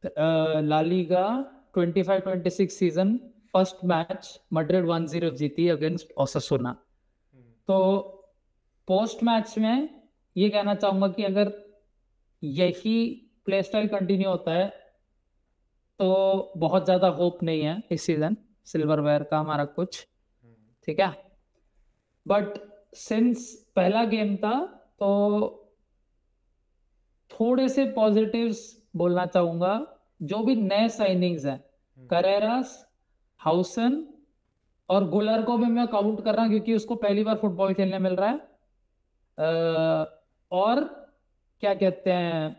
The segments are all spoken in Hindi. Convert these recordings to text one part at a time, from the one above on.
ला Liga 25-26 season first match Madrid 1-0 जीती अगेंस्ट ओसासुना। तो पोस्ट मैच में ये कहना चाहूंगा कि अगर यही प्ले स्टाइल कंटिन्यू होता है तो बहुत ज्यादा होप नहीं है इस सीजन सिल्वरवेयर का हमारा कुछ, ठीक है। बट सिंस पहला गेम था तो थोड़े से पॉजिटिव्स बोलना चाहूंगा। जो भी नए साइनिंग्स हैं, करेरास, हाउसन और गुलर को भी मैं काउंट कर रहा हूँ क्योंकि उसको पहली बार फुटबॉल खेलने मिल रहा है। और क्या कहते हैं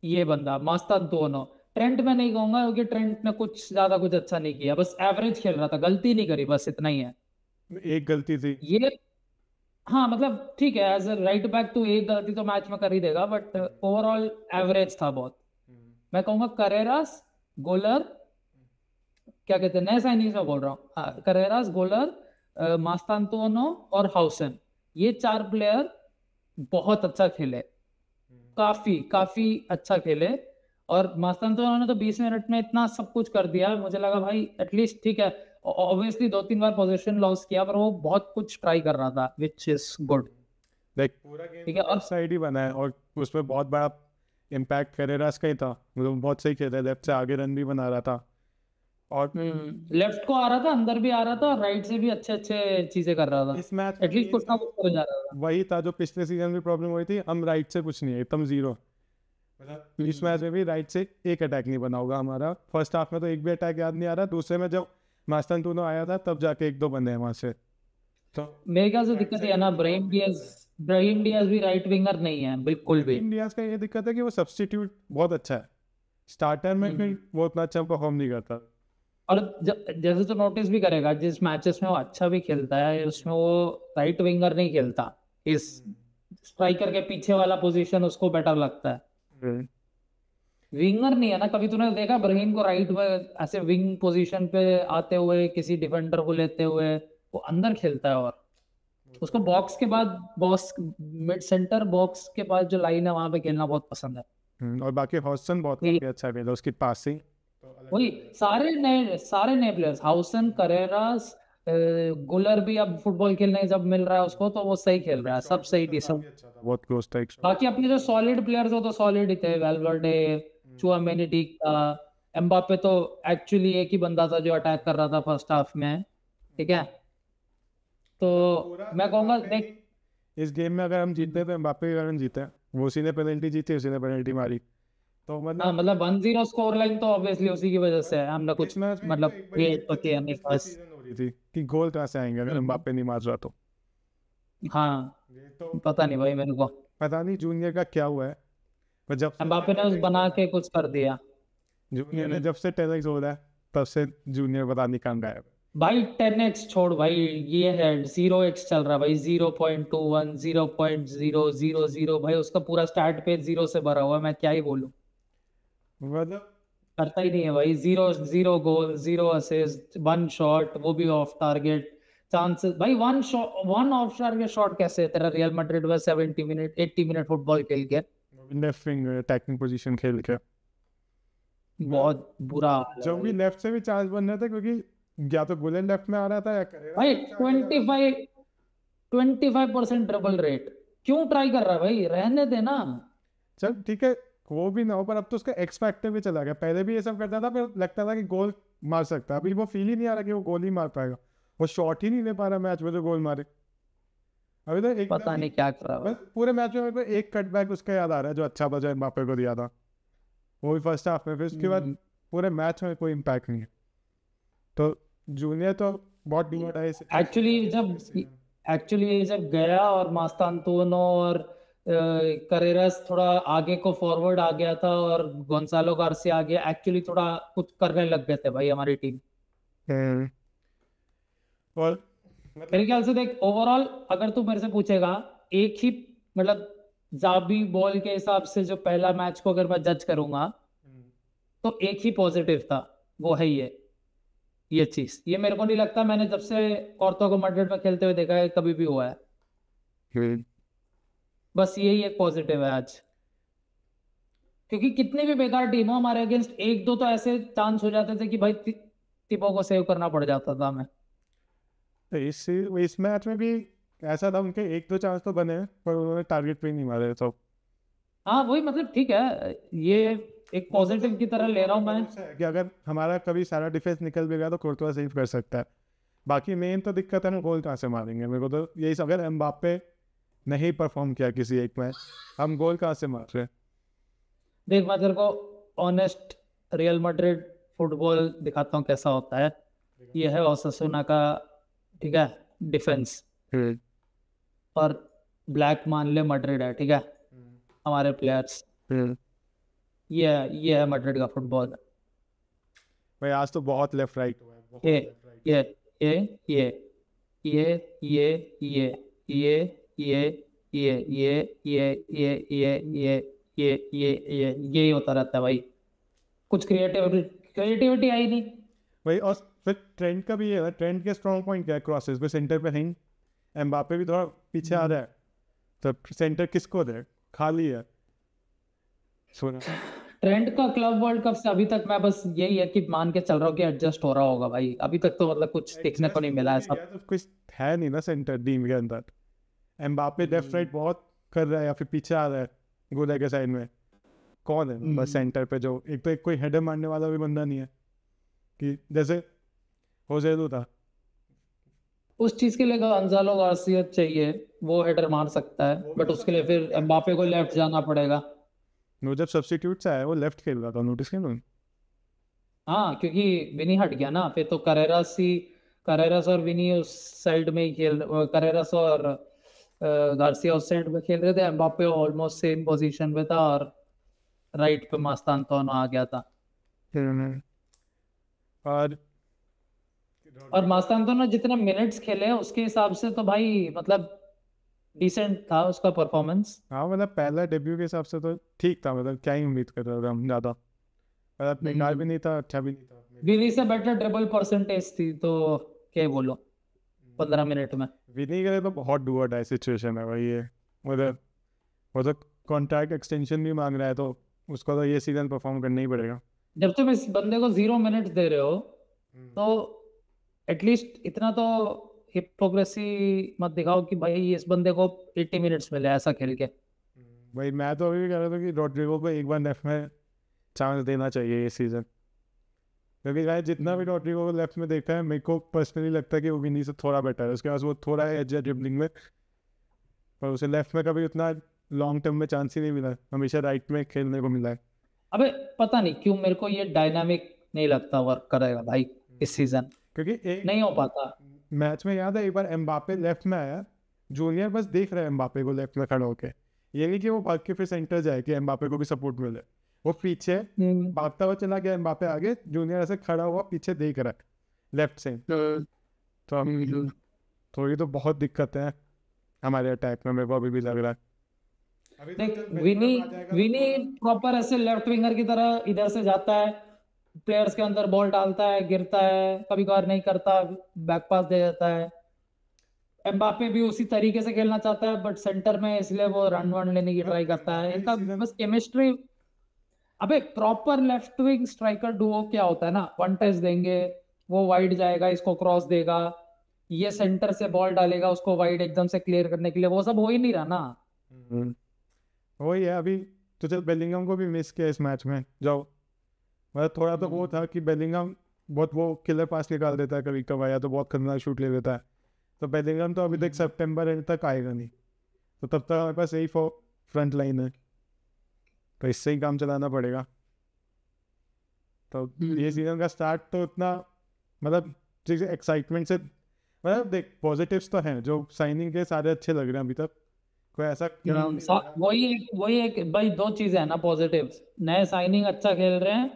ये बंदा मास्तानतुओनो। ट्रेंट में नहीं कहूंगा क्योंकि ट्रेंट ने कुछ ज्यादा कुछ अच्छा नहीं किया, बस एवरेज खेल रहा था, गलती नहीं करी, बस इतना ही है। एक गलती थी ये हाँ मतलब ठीक है, एज अ राइट बैक तो एक गलती तो मैच में कर ही देगा, बट ओवरऑल एवरेज था बहुत। मैं कहूंगा करेरास, गोलर, क्या कहते हैं नए साइनिंग्स में बोल रहा हूँ, हाँ, करेरास, गोलर, मास्तानतुओनो और हाउसन, ये 4 प्लेयर बहुत अच्छा खेले, काफी काफी अच्छा खेले। और मास्तानतुओनो ने तो 20 मिनट में इतना सब कुछ कर दिया, मुझे लगा भाई एटलीस्ट ठीक है। ऑब्वियसली 2-3 बार पोजीशन लॉस किया पर वो बहुत कुछ ट्राई कर रहा था, विच इज गुड। लाइक पूरा गेम ठीक तो है। और लेफ्ट साइड ही बना है और उसमें बहुत बड़ा इम्पैक्ट करेरास का ही था, मतलब बहुत सही खेल रहा है, लेफ्ट से आगे रन भी बना रहा था और लेफ्ट को आ रहा था, अंदर भी आ रहा था और राइट से भी अच्छे अच्छे चीजें कर रहा था, इस मैच में एटलीस्ट मेन कुछ ना तो कुछ कर जा रहा था। वही था जो पिछले सीजन में प्रॉब्लम हुई थी, हम राइट से कुछ नहीं है, एकदम जीरो। मतलब इस मैच में भी राइट से एक अटैक नहीं बना होगा हमारा, फर्स्ट हाफ में तो एक भी अटैक याद नहीं आ रहा, दूसरे में जब मास्तानतुओनो आया था तब जाके एक दो बंदे हैं वहां से। तो मेरे ख्याल से दिक्कत ये है ना, ब्राहिम डियाज भी राइट विंगर नहीं है बिल्कुल भी। इंडिया का ये दिक्कत है कि वो सब्स्टिट्यूट बहुत अच्छा है, स्टार्टर में फिर वो उतना अच्छा परफॉर्म नहीं करता। और जैसे तो नोटिस भी करेगा, जिस मैचेस में वो अच्छा भी खेलता है उसमें वो राइट विंगर नहीं खेलता, इस स्ट्राइकर के पीछे वाला पोजीशन उसको बेटर लगता है। विंगर नहीं है ना, कभी तूने देखा ब्राहिम को राइट में ऐसे विंग पोजीशन पे आते हुए किसी डिफेंडर को लेते हुए? वो अंदर खेलता है और उसको बॉक्स के बाद, बॉक्स मिड सेंटर बॉक्स के पास जो लाइन है वहां पे खेलना बहुत पसंद है। और बाकी हॉस्टन बहुत काफी अच्छा खेला, उसकी पासिंग वही सारे नए प्लेयर्स, हाउसन, करेरास, गुलर भी अब फुटबॉल खेलने जब मिल रहा है उसको तो वो सही खेल रहा है, सब सही डिसेंट। बहुत क्लोज था एक शॉट। बाकी अपने जो सॉलिड प्लेयर्स हो तो सॉलिड ही थे, वेलवर्डे, चुआमेनी, एम्बापे तो एक्चुअली एक ही बंदा था जो अटैक कर रहा था फर्स्ट हाफ में, ठीक है। तो मैं कहूंगा देख, इस गेम में अगर हम जीतते तो एम्बापे के कारण जीते, वो उसी ने पेनल्टी जीती, उसी ने पेनल्टी मारी, तो हाँ मतलब मतलब 1-0 स्कोर लाइन तो ऑब्वियसली उसी की वजह से है, हमने कुछ इस मैच में तो मतलब एक बड़ी क्रिएट तो दिक्कत किया नहीं पिछले बस। सीजन हो रही थी कि गोल कहाँ से आएंगे अगर एम्बापे नहीं मार रहा तो। हाँ ये तो पता नहीं भाई मेरे को, पता नहीं जूनियर का क्या हुआ है, पर जब से एम्बापे ने उस बना के कुछ कर दिया। जूनियर ने जब से 10x हो रहा है तब से जूनियर पता नहीं कहाँ गायब है। भाई 10x छोड़ भाई, ये है 0x चल रहा है भाई, 0.21, 0.000 भाई, उसका पूरा स्टार्ट पेज जीरो से भरा हुआ है, मैं क्या ही बोलूं। मतलब करता ही नहीं है भाई, जीरो जीरो गोल, जीरो असिस्ट, 1 शॉट वो भी ऑफ टारगेट, चांसेस भाई 1 शॉट, 1 ऑफ टारगेट शॉट कैसे है तेरा रियल मैड्रिड में 70 मिनट 80 मिनट फुटबॉल खेल के? लेफ्ट विंग अटैकिंग पोजीशन खेल के बहुत बुरा हाल है जब भी भाई। लेफ्ट से भी चांस बन रहे थे, क्योंकि या तो गुलेन लेफ्ट में आ रहा था या करेरा भाई लेफ्ट से आगे जा रहा था। 25% ट्रिपल रेट, क्यों ट्राई कर रहा है भाई, रहने देना। चल ठीक है, वो भी ना हो, पर अब तो उसका एक्स फैक्टर भी चला गया, पहले भी ये सब करता था फिर लगता था कि गोल मार सकता है, अभी वो फील ही नहीं आ रहा कि वो गोल ही मार पाएगा, वो शॉट ही नहीं ले पा रहा मैच में जो गोल मारे। अभी तो एकदम पता ही नहीं क्या कर रहा है बस पूरे मैच में मेरे को एक कटबैक उसका याद आ रहा है जो अच्छा था, जो एम्बापे को दिया था, वो भी फर्स्ट हाफ में, फिर उसके बाद भाई। पूरे मैच में कोई इम्पैक्ट नहीं है। तो जूनियर तो बहुत डिमोट है एक्चुअली जब एक्चुअली जब गया और मास्तानतुनो और करेरस थोड़ा आगे को फॉरवर्ड आ गया था और गोंसालो गार्सिया आ गया, एक्चुअली थोड़ा कुछ करने लग गए थे भाई हमारी टीम। और मेरे मतलब ख्याल से देख ओवरऑल अगर तू मेरे से पूछेगा, एक ही मतलब जाबी बॉल के हिसाब से जो पहला मैच को अगर मैं जज करूंगा तो एक ही पॉजिटिव था, वो है ये चीज, ये मेरे को नहीं लगता मैंने जब से औरतों को मैड्रिड में खेलते हुए देखा है कभी भी हुआ है। बस यही एक पॉजिटिव है आज। क्योंकि कितनी भी बेकार टीम हो हमारे अगेंस्ट एक दो तो ऐसे चांस हो जाते थे कि भाई टिपो को सेव करना पड़ जाता था हमें। तो इस मैच में भी ऐसा था, उनके एक दो चांस तो बने पर उन्होंने टारगेट पे ही नहीं मारे। तो हाँ वही मतलब ठीक है, ये एक पॉजिटिव की तरह ले रहा हूँ मैं। कि अगर हमारा कभी सारा डिफेंस निकल भी गया तो कोर्तवा सेव कर सकता है। बाकी मेन तो दिक्कत है ना, गोल कहाँ से मारेंगे मेरे को तो यही, अगर एम्बाप्पे नहीं परफॉर्म किया किसी एक मैच, हम गोल कहाँ से मार रहे हैं? देख मैं तेरे को ऑनेस्ट रियल मैड्रिड फुटबॉल दिखाता हूँ कैसा होता है। ये है ओसासुना का, ठीक है, डिफेंस। और ब्लैक मान ले मैड्रिड है, ठीक है, हमारे प्लेयर्स। ये है मैड्रिड का फुटबॉल। भाई आज तो बहुत लेफ्ट राइट हुआ है, बहुत ये लेफ्ट राइट। ये ये ये ये ये ये ये ये ये ये होता रहता है भाई। कुछ क्रिएटिविटी आई नहीं। भाई और फिर ट्रेंड का भी ये है, ट्रेंड के स्ट्रॉन्ग पॉइंट क्या है? क्रॉसेस पे सेंटर पे नहीं, एम्बापे भी थोड़ा पीछे आ रहा है, तो सेंटर किसको दे? खाली है। सुना ट्रेंड का क्लब वर्ल्ड कप से अभी तक मैं बस यही है कि मान के चल रहा हूँ कि एडजस्ट हो रहा होगा भाई। अभी तक तो मतलब कुछ देखने को नहीं मिला है सब। तो कुछ है नहीं ना सेंटर टीम के अंदर। एम्बापे लेफ्ट राइट बहुत कर रहा है या फिर पीछे आ रहा है गोले के साइड में, कौन है बस सेंटर पे? जो एक तो एक कोई हेडर मारने वाला भी बंदा नहीं है, कि जैसे होजेलू था। उस चीज के लिए गंजालो गार्सिया चाहिए, वो हेडर मार सकता है, बट उसके लिए फिर एम्बापे को लेफ्ट जाना पड़ेगा। वो जब सब्स्टिट्यूट से आया वो लेफ्ट खेल रहा था, नोटिस किया तुमने? हाँ क्योंकि विनी हट गया ना, फिर तो करेरास और विनी उस साइड में ही करेरास और गार्सिया उस साइड में खेल रहे थे। एम्बापे ऑलमोस्ट सेम पोजीशन पे था और राइट पे मास्तानतोन आ गया था। और मास्तानतोन ने जितने मिनट्स खेले उसके हिसाब से तो भाई मतलब डिसेंट था उसका परफॉर्मेंस। हाँ मतलब पहला डेब्यू के हिसाब से तो ठीक था, मतलब क्या ही उम्मीद कर रहे थे हम ज़्यादा। मतलब बेकार भी नहीं था, अच्छा भी नहीं था। विनी से बेटर ड्रिबल परसेंटेज थी, तो क्या बोलो 15 मिनट में। विनी के लिए तो बहुत डू और डाई सिचुएशन है भाई ये। मतलब वो तो कॉन्ट्रैक्ट एक्सटेंशन भी मांग रहा है, तो उसको तो ये सीजन परफॉर्म करना ही पड़ेगा। जब तुम इस बंदे को 0 मिनट दे रहे हो तो एटलीस्ट इतना तो हिपोक्रेसी मत दिखाओ कि भाई इस बंदे को 80 मिनट्स मिले ऐसा खेल के। भाई मैं तो अभी भी कह रहा था कि रॉड्रिगो को एक बार लेफ्ट में चांस देना चाहिए ये सीजन, क्योंकि भाई जितना भी रॉड्रिगो को लेफ्ट में देखा है मेरे को पर्सनली लगता है कि वो विनी से थोड़ा बेटर है। उसके पास वो थोड़ा एज है ड्रिबलिंग में, पर उसे लेफ्ट में कभी उतना लॉन्ग टर्म में चांस ही नहीं मिला, हमेशा राइट में खेलने को मिला है। अबे पता नहीं क्यों मेरे को ये डायनामिक नहीं लगता वर्क करेगा भाई इस सीजन। क्योंकि एक नहीं हो पाता। मैच में याद है एक बार एम्बापे लेफ्ट में आया, जूनियर बस देख रहे हैं एम्बापे को लेफ्ट में खड़ा होके, ये नहीं कि वो भाग के फिर सेंटर जाए कि एम्बापे को भी सपोर्ट मिले। वो पीछे भागता हुआ चला गया, एम्बापे आगे, जूनियर ऐसे खड़ा हुआ पीछे देख रहा है लेफ्ट से। तो अब थोड़ी तो बहुत दिक्कत है हमारे अटैक में, मेरे को अभी भी लग रहा है। देख विनी विनी प्रॉपर ऐसे लेफ्ट विंगर की तरह इधर से जाता है, प्लेयर्स के अंदर बॉल डालता है, गिरता है, कभी कभार नहीं करता, बैक पास दे देता है। एम्बापे भी उसी तरीके से खेलना चाहता है बट सेंटर में, इसलिए वो रन वन लेने की ट्राई करता है। इनका बस केमिस्ट्री। अबे proper left wing striker Duo क्या होता है ना, वन टच देंगे, वो वाइड जाएगा, इसको क्रॉस देगा, ये सेंटर से बॉल डालेगा उसको वाइड एकदम से क्लियर करने के लिए, वो सब हो ही नहीं रहा ना। वही है अभी। तो चल बेलिंगम को भी मिस किया इस मैच में, जाओ मतलब थोड़ा तो वो था कि बेलिंगम बहुत वो किलर पास निकाल देता है कभी कभार, या तो बहुत खतरनाक शूट ले लेता है। तो बेलिंगम तो अभी तक सितंबर एंड तक आएगा नहीं, तो तब तक हमारे पास यही फ्रंट लाइन है, तो इससे ही काम चलाना पड़ेगा। तो ये सीजन का स्टार्ट तो उतना मतलब एक्साइटमेंट से, मतलब देख पॉजिटिव्स तो हैं, जो साइनिंग के सारे अच्छे लग रहे हैं अभी तक, कोई ऐसा वही एक भाई दो चीजें है ना पॉजिटिव, नए साइनिंग अच्छा खेल रहे हैं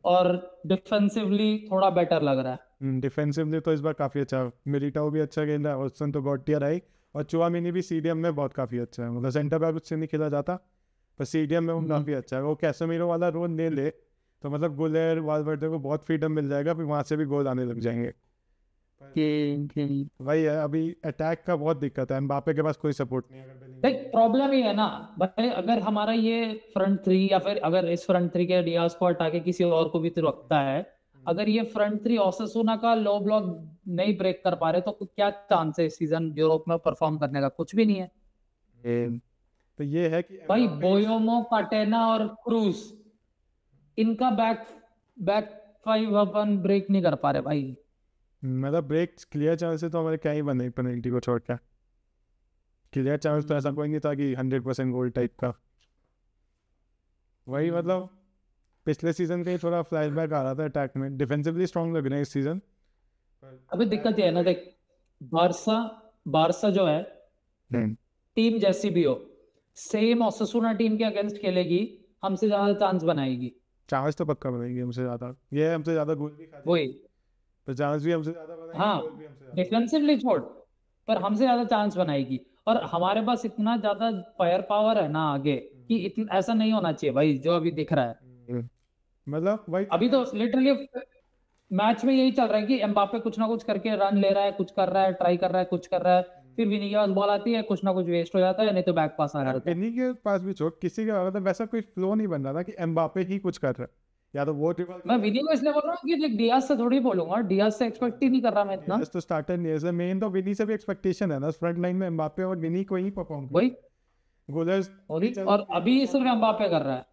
और डिफेंसिवली थोड़ा बेटर लग रहा है। डिफेंसिवली तो इस बार काफ़ी अच्छा, मिलिटाओ भी अच्छा खेल रहा है, ऑस्टन तो गॉटियर आई, और चुआमिनी भी सीडीएम में बहुत काफ़ी अच्छा है। मतलब सेंटर बैक उससे नहीं खेला जाता, पर सीडीएम में वो काफ़ी अच्छा है। वो कैसेमीरो वाला रोल ले ले तो मतलब गुलेर वालवर्डे को बहुत फ्रीडम मिल जाएगा, फिर वहाँ से भी गोल आने लग जाएंगे। वही है, अभी अटैक का बहुत दिक्कत है, एम्बापे के पास कोई सपोर्ट नहीं है। देख प्रॉब्लम ही है ना भाई, अगर हमारा ये फ्रंट थ्री या फिर अगर इस फ्रंट थ्री के डियाज को हटा के किसी और को भी तो रखता है, अगर ये फ्रंट थ्री ओसासुना का लो ब्लॉक नहीं ब्रेक कर पा रहे तो क्या चांस है इस सीजन यूरोप में परफॉर्म करने का? कुछ भी नहीं है तो ये है कि भाई। बोयोमो, काटेना और क्रूज, इनका बैक बैक फाइव अपन ब्रेक नहीं कर पा रहे भाई। मतलब ब्रेक क्लियर चांस है तो हमारे क्या ही बने पेनल्टी को छोड़ के, क्लियर चांस तो ऐसा कोई नहीं था कि 100% गोल टाइप का। वही मतलब पिछले सीजन का ही थोड़ा फ्लैशबैक आ रहा था अटैक में, डिफेंसिवली स्ट्रांग लग रहे हैं इस सीजन। अभी दिक्कत ये है ना, देख बारसा बारसा जो है टीम जैसी भी हो, सेम ओसासुना टीम के अगेंस्ट खेलेगी, हमसे ज्यादा चांस बनाएगी। चांस तो पक्का बनाएगी हमसे ज्यादा, ये हमसे ज्यादा गोल भी खा वही तो चांस भी हमसे ज्यादा बनाएगी, हाँ, गोल भी हमसे ज्यादा। डिफेंसिवली छोड़, पर हमसे ज्यादा चांस बनाएगी। और हमारे पास इतना ज्यादा फायर पावर है ना आगे कि इतना ऐसा नहीं होना चाहिए भाई जो अभी दिख रहा है। मतलब भाई अभी तो लिटरली मैच में यही चल रहा है कि एम्बापे कुछ ना कुछ करके रन ले रहा है, कुछ कर रहा है, ट्राई कर रहा है, कुछ कर रहा है, फिर विनी के पास बॉल आती है, कुछ ना कुछ वेस्ट हो जाता है, नहीं तो बैक पास आ जाता है। विनी के पास भी छोड़, किसी का मतलब वैसा कोई फ्लो नहीं बन रहा था कि एम्बापे ही कुछ कर रहा है, या तो वो ट्रिपल। मैं विनी को इसलिए बोल रहा हूँ कि देख डियाज से थोड़ी बोलूंगा, डियाज से एक्सपेक्ट ही नहीं कर रहा मैं इतना। तो स्टार्टर नहीं है मेन, तो विनी से भी एक्सपेक्टेशन है ना फ्रंट लाइन में, एम्बापे और विनी को ही परफॉर्म वही गोलर्स। और अभी सिर्फ एम्बापे कर रहा है।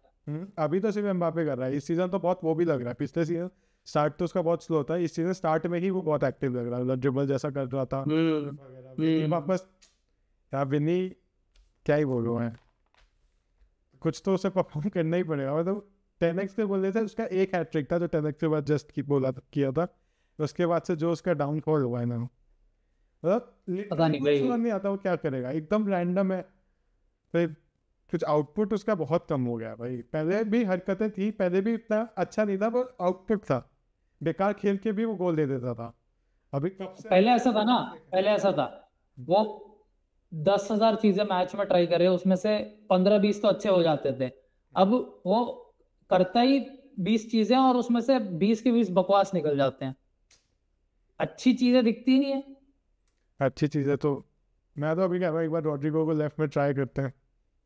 अभी तो सिर्फ एम्बापे कर रहा है, इस सीजन तो बहुत वो भी लग रहा है, पिछले सीजन स्टार्ट तो उसका बहुत स्लो था, इस सीजन स्टार्ट में ही वो बहुत एक्टिव लग रहा है, ड्रिबल जैसा कर रहा था वापस। यार विनी क्या ही बोलूँ मैं, कुछ तो उसे परफॉर्म करना ही पड़ेगा। मतलब 10x के बोल रहे थे, उसका एक हैट्रिक था जो 10x के बाद जस्ट की बोला किया था, उसके बाद से जो उसका डाउनफॉल हुआ है ना, मतलब पता नहीं भाई, नहीं आता वो क्या करेगा, एकदम रैंडम है। फिर कुछ आउटपुट उसका बहुत कम हो गया भाई, पहले भी हरकतें थी, पहले भी इतना अच्छा नहीं था, पर आउटपुट था, बेकार खेल के भी वो गोल दे देता था। अभी कब से पहले ऐसा था ना, पहले ऐसा था वो 10,000 चीजें मैच में ट्राई करे, उसमें से 15-20 तो अच्छे हो जाते थे। अब वो करता ही 20 चीजें और उसमें से 20 के 20 बकवास निकल जाते हैं, अच्छी चीजें दिखती नहीं है। अच्छी चीज़ है तो मैं तो अभी कह रहा हूँ एक बार रॉड्रिगो को लेफ्ट में ट्राई करते हैं,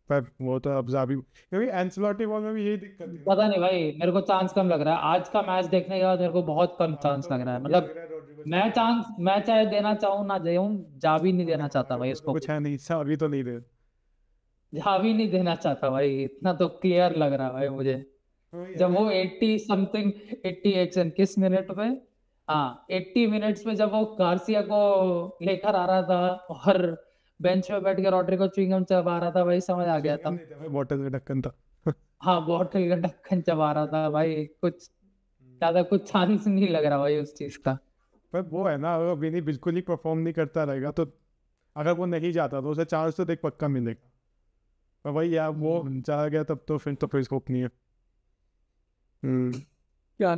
पर वो तो अब जावी, क्योंकि एंसेलोटी बॉल में भी यही दिक्कत थी। पता नहीं भाई, मेरे को चांस कम लग रहा है आज का मैच देखने के बाद, मेरे को बहुत कम चांस लग रहा है। मतलब मैं चाहे देना चाहूँ ना दूं, जा भी नहीं देना चाहता भाई इसको, कुछ है नहीं, अभी तो नहीं दे। जा भी नहीं देना चाहता भाई, इतना तो क्लियर लग रहा है भाई मुझे। जब वो 80 समथिंग 88 किस मिनट पे, हाँ 80 मिनट्स में जब वो गार्सिया को लेकर आ रहा था और बेंच पे बैठ के रॉड्रिगो च्युइंगम चबा रहा था भाई, समझ आ गया था। बॉटल का ढक्कन था। हाँ बॉटल का ढक्कन चबा रहा था भाई, कुछ ज्यादा कुछ चांस नहीं लग रहा भाई उस चीज का। पर वो है ना, अगर विनी बिल्कुल ही परफॉर्म नहीं करता रहेगा तो, अगर वो नहीं जाता तो उसे चांस तो देख पक्का मिलेगा, पर वही यार वो चला गया तब तो फिर स्कोप नहीं है। क्या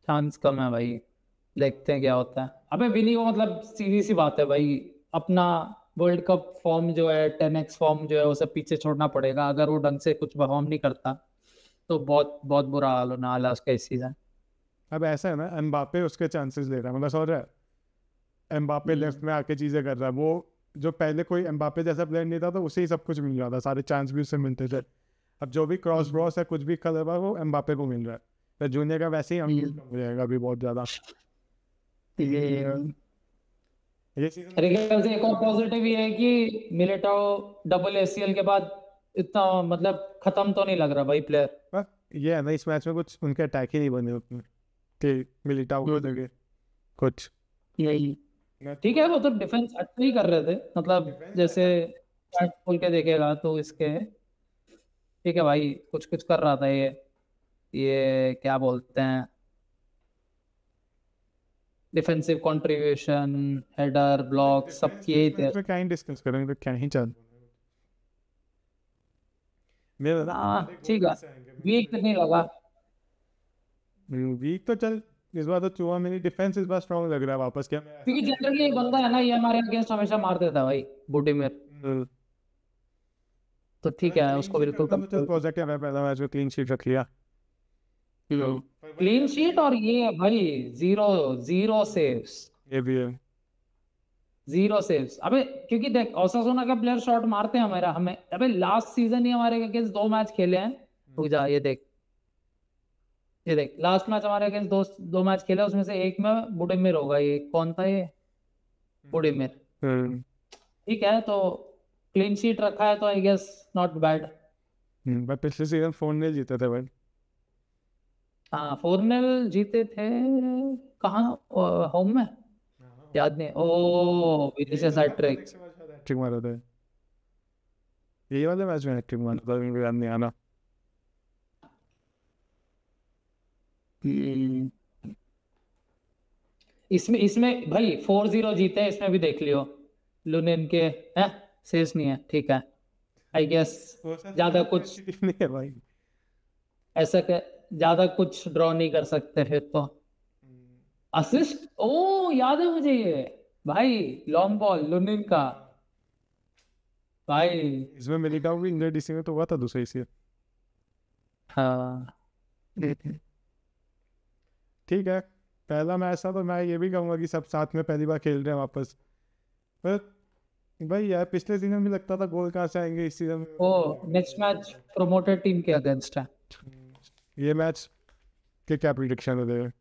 चांस कम है भाई, देखते हैं क्या होता है। अबे विनी को मतलब सीधी सी बात है भाई, अपना वर्ल्ड कप फॉर्म जो है 10x फॉर्म जो है उसे पीछे छोड़ना पड़ेगा। अगर वो ढंग से कुछ परफॉर्म नहीं करता तो बहुत बहुत बुरा हाल होने वाला है उसका इस सीजन। अब ऐसा है ना, एम्बापे उसके चांसेस ले रहा है, मतलब समझ रहा है, एम्बापे लेफ्ट में आके चीजें कर रहा है, वो जो पहले कोई एम्बापे जैसा प्लेयर नहीं था तो उसे ही सब कुछ मिल रहा था, सारे चांस भी उससे मिलते थे। अब जो भी क्रॉस ब्रॉस है, कुछ भी कर रहा है, वो एम्बापे को मिल रहा है, तो जूनियर का वैसे ही हो जाएगा अभी बहुत ज्यादा। मेरे ख्याल से एक और पॉजिटिव ये है कि मिलिटाओ डबल एसीएल के बाद इतना मतलब खत्म तो नहीं लग रहा भाई प्लेयर। ये है ना, इस मैच में कुछ उनके अटैक ही नहीं बने उतने कि मिलिटाओ को लगे कुछ। यही ठीक है, वो तो डिफेंस अच्छा ही कर रहे थे, मतलब जैसे खोल के देखेगा तो इसके ठीक है भाई, कुछ कुछ कर रहा था ये क्या बोलते हैं, डिफेंसिव कंट्रीब्यूशन, हेडर, ब्लॉक, सब किए ही थे। क्या ही डिस्कस करेंगे, क्या ही चल मेरा। हाँ ठीक है, वीक नहीं लगा। वीक तो चल, इस बार तो चुहा मेरी डिफेंस इस बार स्ट्रांग लग रहा है वापस, क्या क्योंकि जनरली एक बंदा है ना, ये हमारे अगेंस्ट हमेशा मार देता है भाई, बुटीमेर, तो ठीक है उसको बिल्कुल पॉजिटिव है, पहला मैच में क्लीन शीट रख लिया। क्लीन शीट और ये भाई जीरो जीरो सेव्स, ये भी है। Zero saves. अबे क्योंकि देख ओसासुना का प्लेयर शॉट मारते हैं हमारा, हमें अबे लास्ट सीजन ही हमारे अगेंस्ट 2 मैच खेले हैं। रुक जा, ये देख, ये देख लास्ट मैच हमारे अगेंस्ट दो मैच खेले, उसमें से एक में बुडिमिर होगा। ये कौन था ये? बुडिमिर। हम्म, ठीक है, तो क्लीन शीट रखा है तो आई गेस नॉट बैड। पर पिछले सीजन 4-0 जीते थे भाई। हाँ 4-0 जीते थे। कहाँ? होम में? याद नहीं। ओ विनिसियस हैट्रिक। हैट्रिक मारा था ये वाले मैच में, हैट्रिक मारा था, मेरे को याद नहीं आना। इसमें इसमें भाई 4-0 जीते हैं, इसमें भी देख लियो। लुनिन के हैं, सेव्स नहीं है, ठीक है। आई गेस ज्यादा कुछ नहीं है भाई। ऐसा ज्यादा कुछ ड्रॉ नहीं कर सकते फिर तो। असिस्ट, ओ याद है मुझे ये भाई, लॉन्ग बॉल लुनिन का भाई। इसमें मिलिटाओ भी इंजर्ड इसी में तो हुआ था दूसरे इसी। हाँ ठीक है, पहला मैच था तो मैं ये भी कहूँगा कि सब साथ में पहली बार खेल रहे हैं वापस। पर भाई यार पिछले सीजन भी लगता था गोल कहाँ से आएंगे, इस सीजन ओ नेक्स्ट मैच प्रोमोटेड टीम के अगेंस्ट है। ये मैच के क्या प्रिडिक्शन हो रहे हैं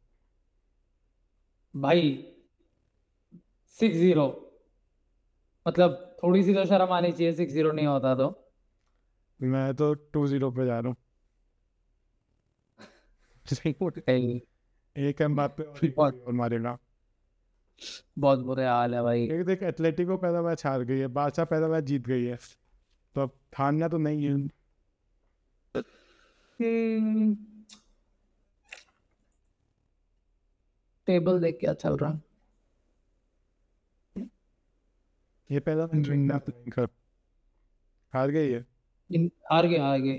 भाई 6-0, मतलब थोड़ी सी तो शर्म आनी चाहिए 6-0 नहीं होता तो। मैं तो 2-0 पे जा रहा हूँ। एक एम्बाप्पे और मारेगा। बहुत बुरे हाल है भाई। एक देख, एथलेटिको पहला मैच हार गई है, बारसा पहला मैच जीत गई है, तो अब हारना तो नहीं है। टेबल देख क्या चल रहा है। ये पहला मैच हार गई है। हार गए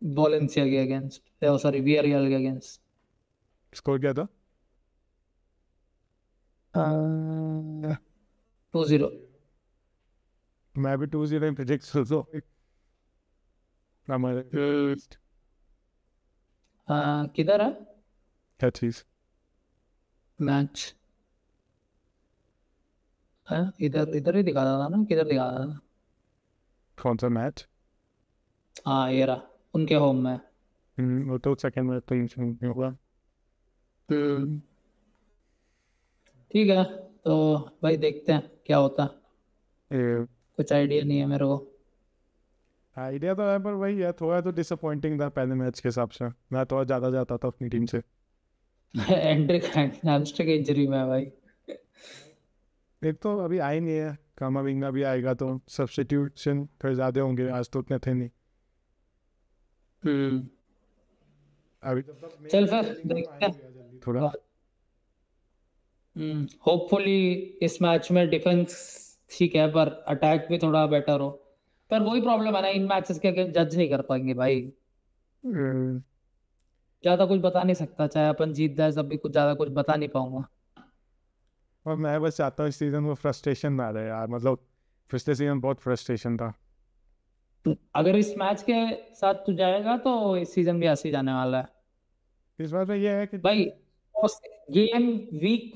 वोलेंसिया के अगेंस्ट, सॉरी वियारियल के अगेंस्ट। स्कोर क्या था? 2-0। मैं भी 2-0 प्रेडिक्ट कर दो हमारे। किधर है क्या चीज? मैच? इधर इधर ही दिखा रहा था ना, किधर दिखा रहा था? कौन सा मैच? हाँ ये रहा, उनके होम में। वो तो सेकंड मैच तो नहीं होगा। ठीक है, तो भाई देखते हैं क्या होता है। ये कुछ आइडिया नहीं है मेरे को। आइडिया तो है, पर वही है, थोड़ा तो डिसअपॉइंटिंग था पहले मैच के हिसाब से। मैं थोड़ा ज़्यादा जाता था अपनी टीम से। एंड्रिक हैमस्ट्रिंग इंजरी में है भाई। एक तो अभी आई नहीं है, कामाविंगा भी आएगा तो सब्स्टिट्यूशन फिर ज़्यादा होंगे, आज तो उतने थे नहीं। अभी चल फिर देखते हैं थोड़ा होपफुली इस मैच में डिफेंस ठीक है पर अटैक भी थोड़ा बेटर हो। पर वही प्रॉब्लम है ना, इन मैचेस के जज नहीं कर पाएंगे भाई, ज्यादा कुछ बता नहीं सकता। चाहे अपन जीत जाए सब भी कुछ ज्यादा कुछ बता नहीं पाऊंगा। और मैं बस चाहता हूँ इस सीज़न वो फ्रस्ट्रेशन ना रहे यार, मतलब पिछले सीजन बहुत फ्रस्ट्रेशन था। अगर इस मैच के साथ तू जाएगा तो इस सीजन भी ऐसे ही जाने वाला है इस बार में ये है कि भाई। गेम वीक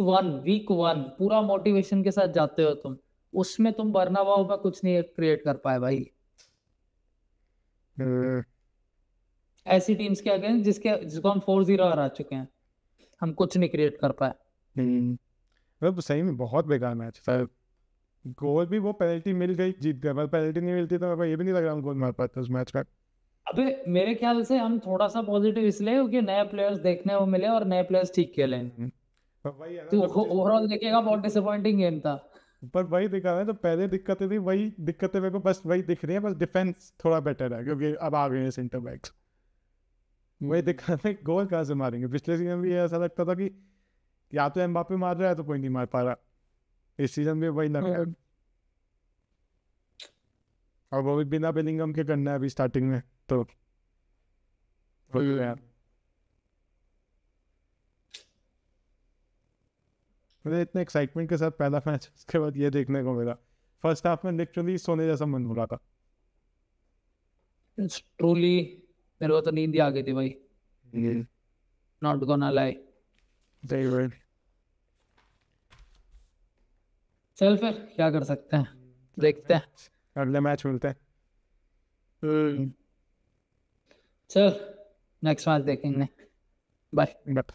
वन पूरा मोटिवेशन के साथ जाते हो तुम, उसमें तुम बर्नाबाओ में कुछ नहीं क्रिएट कर पाए भाई। ऐसी टीम्स के अगेंस्ट जिसको हम 4-0 हरा चुके हैं, हम कुछ नहीं क्रिएट कर पाए। मतलब सही में बहुत बेकार मैच था। गोल भी वो पेनल्टी मिल गई जीत गए, मतलब पेनल्टी नहीं मिलती तो मेरे को ये भी नहीं लग रहा हम गोल मार पाते उस मैच में। अबे मेरे ख्याल से हम थोड़ा सा पॉजिटिव इसलिए क्योंकि नए प्लेयर्स देखने को मिले और नए प्लेयर्स ठीक खेले। पर वही है तो ना, ओवरऑल देखेगा बहुत डिसअपॉइंटिंग गेम था। पर वही दिखा है तो पहले दिक्कतें थी, वही दिक्कतें मेरे को बस वही दिख रही है, बस डिफेंस थोड़ा बेटर है क्योंकि अब आ गए हैं सेंटर बैक्स। वही दिक्कत है, गोल कहाँ से मारेंगे? पिछले सीजन भी ऐसा लगता था कि या तो एम्बाप्पे मार रहा है तो कोई नहीं मार पा रहा। इस सीजन भी वही लग रहा है, और वो भी बिना बेलिंगम के करना है अभी स्टार्टिंग में, तो यार मुझे इतने एक्साइटमेंट के साथ पहला मैच, उसके बाद ये देखने को मिला। फर्स्ट हाफ में लिटरली सोने जैसा मन हो रहा था। ट्रूली मेरे को तो नींद ही आ गई थी भाई। Not gonna lie. सही भाई। चल फिर क्या कर सकते हैं, देखते हैं। अगले मैच मिलते हैं। चल नेक्स्ट मैच देखेंगे। बाय। बट